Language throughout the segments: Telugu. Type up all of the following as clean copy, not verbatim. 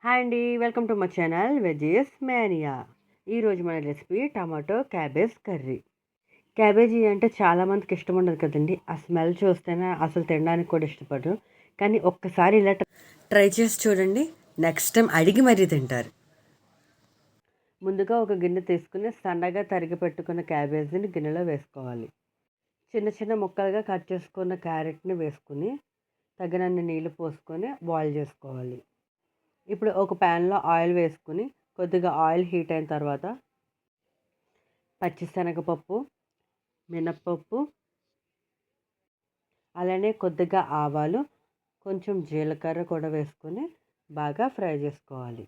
హాయ్ అండి, welcome to my channel veggies mania. ఈరోజు మన recipe tomato cabbage curry. Cabbage అంటే చాలామందికి ఇష్టం ఉండదు కదండి. ఆ స్మెల్ చూస్తేనే అసలు తినడానికి కూడా ఇష్టపడరు. కానీ ఒక్కసారి ఇలా ట్రై చేసి చూడండి, నెక్స్ట్ టైం అడిగి మరీ తింటారు. ముందుగా ఒక గిన్నె తీసుకుని సన్నగా తరిగి పెట్టుకున్న క్యాబేజీని గిన్నెలో వేసుకోవాలి. చిన్న చిన్న ముక్కలుగా కట్ చేసుకున్న క్యారెట్ని వేసుకుని తగినన్ని నీళ్లు పోసుకొని బాయిల్ చేసుకోవాలి. ఇప్పుడు ఒక ప్యాన్లో ఆయిల్ వేసుకుని కొద్దిగా ఆయిల్ హీట్ అయిన తర్వాత పచ్చిశనగపప్పు, మినప్పప్పు, అలానే కొద్దిగా ఆవాలు, కొంచెం జీలకర్ర కూడా వేసుకొని బాగా ఫ్రై చేసుకోవాలి.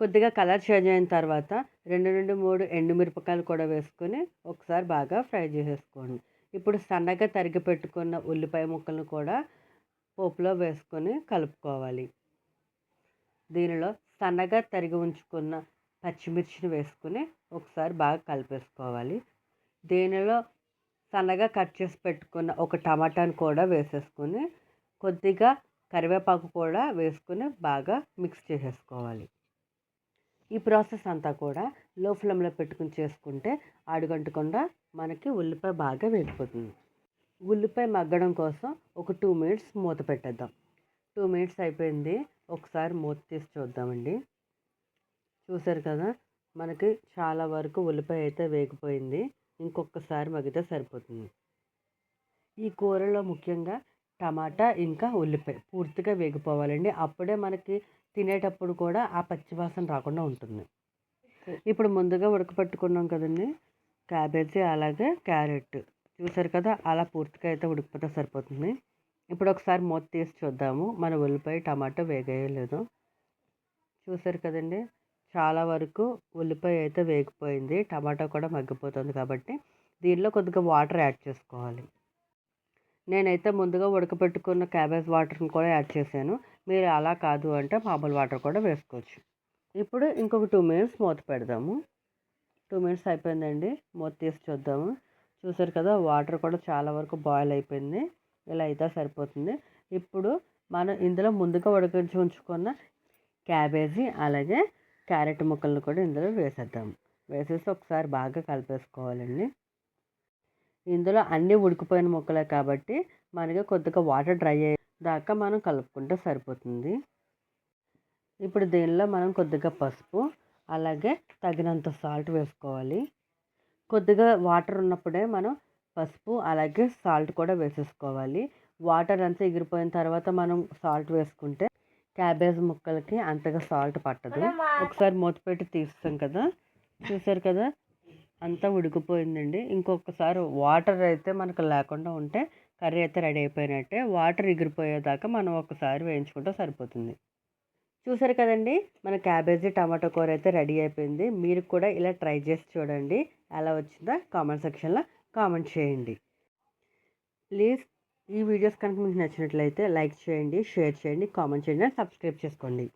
కొద్దిగా కలర్ చేంజ్ అయిన తర్వాత 2-3 ఎండుమిరపకాయలు కూడా వేసుకొని ఒకసారి బాగా ఫ్రై చేసేసుకోండి. ఇప్పుడు సన్నగా తరిగి పెట్టుకున్న ఉల్లిపాయ ముక్కలను కూడా పోపులో వేసుకొని కలుపుకోవాలి. దీనిలో సన్నగా తరిగి ఉంచుకున్న పచ్చిమిర్చిని వేసుకుని ఒకసారి బాగా కలిపేసుకోవాలి. దీనిలో సన్నగా కట్ చేసి పెట్టుకున్న ఒక టమాటాను కూడా వేసేసుకొని కొద్దిగా కరివేపాకు కూడా వేసుకుని బాగా మిక్స్ చేసేసుకోవాలి. ఈ ప్రాసెస్ అంతా కూడా లో ఫ్లేమ్లో పెట్టుకుని చేసుకుంటే అడుగంటకుండా మనకి ఉల్లిపాయ బాగా వేగిపోతుంది. ఉల్లిపాయ మగ్గడం కోసం ఒక 2 మినిట్స్ మూత పెట్టేద్దాం. 2 మినిట్స్ అయిపోయింది. ఒకసారి మూత తీసి చూద్దామండి. చూసారు కదా, మనకి చాలా వరకు ఉల్లిపాయ అయితే వేగిపోయింది. ఇంకొకసారి మగ్గితే సరిపోతుంది. ఈ కూరలో ముఖ్యంగా టమాటా ఇంకా ఉల్లిపాయ పూర్తిగా వేగిపోవాలండి. అప్పుడే మనకి తినేటప్పుడు కూడా ఆ పచ్చివాసన రాకుండా ఉంటుంది. ఇప్పుడు ముందుగా ఉడకపెట్టుకున్నాం కదండి క్యాబేజీ, అలాగే క్యారెట్. చూసారు కదా, అలా పూర్తిగా అయితే ఉడికిపోతే సరిపోతుంది. ఇప్పుడు ఒకసారి మూత తీసి చూద్దాము మన ఉల్లిపాయ టమాటో వేగాయో లేదో. చూసారు కదండి, చాలా వరకు ఉల్లిపాయ అయితే వేగిపోయింది, టమాటో కూడా మగ్గిపోతుంది. కాబట్టి దీనిలో కొద్దిగా వాటర్ యాడ్ చేసుకోవాలి. నేనైతే ముందుగా ఉడకపెట్టుకున్న క్యాబేజ్ వాటర్ని కూడా యాడ్ చేశాను. మీరు అలా కాదు అంటే మామూలు వాటర్ కూడా వేసుకోవచ్చు. ఇప్పుడు ఇంకొక 2 మినిట్స్ మూత పెడదాము. 2 మినిట్స్ అయిపోయిందండి. మూత తీసి చూద్దాము. చూసారు కదా, వాటర్ కూడా చాలా వరకు బాయిల్ అయిపోయింది. ఇలా అయితే సరిపోతుంది. ఇప్పుడు మనం ఇందులో ముందుగా ఉడకించి ఉంచుకున్న క్యాబేజీ అలాగే క్యారెట్ ముక్కలను కూడా ఇందులో వేసేద్దాం. వేసేసి ఒకసారి బాగా కలిపేసుకోవాలండి. ఇందులో అన్నీ ఉడికిపోయిన ముక్కలే కాబట్టి మనకి కొద్దిగా వాటర్ డ్రై అయ్యేదాకా మనం కలుపుకుంటే సరిపోతుంది. ఇప్పుడు దీనిలో మనం కొద్దిగా పసుపు అలాగే తగినంత సాల్ట్ వేసుకోవాలి. కొద్దిగా వాటర్ ఉన్నప్పుడే మనం పసుపు అలాగే సాల్ట్ కూడా వేసేసుకోవాలి. వాటర్ అంతా ఎగిరిపోయిన తర్వాత మనం సాల్ట్ వేసుకుంటే క్యాబేజ్ ముక్కలకి అంతగా సాల్ట్ పట్టదు. ఒకసారి మూత పెట్టి తీస్తాం కదా, చూసారు కదా, అంతా ఉడికిపోయిందండి. ఇంకొకసారి వాటర్ అయితే మనకు లేకుండా ఉంటే కర్రీ అయితే రెడీ అయిపోయినట్టే. వాటర్ ఎగిరిపోయేదాకా మనం ఒకసారి వేయించుకుంటే సరిపోతుంది. చూసారు కదండి, మన క్యాబేజీ టమాటో కూర అయితే రెడీ అయిపోయింది. మీరు కూడా ఇలా ట్రై చేసి చూడండి. ఎలా వచ్చిందో కామెంట్ సెక్షన్లో కామెంట్ చేయండి. ప్లీజ్ ఈ వీడియోస్ కనుక మీకు నచ్చినట్లయితే లైక్ చేయండి, షేర్ చేయండి, కామెంట్ చేయండి, సబ్స్క్రైబ్ చేసుకోండి.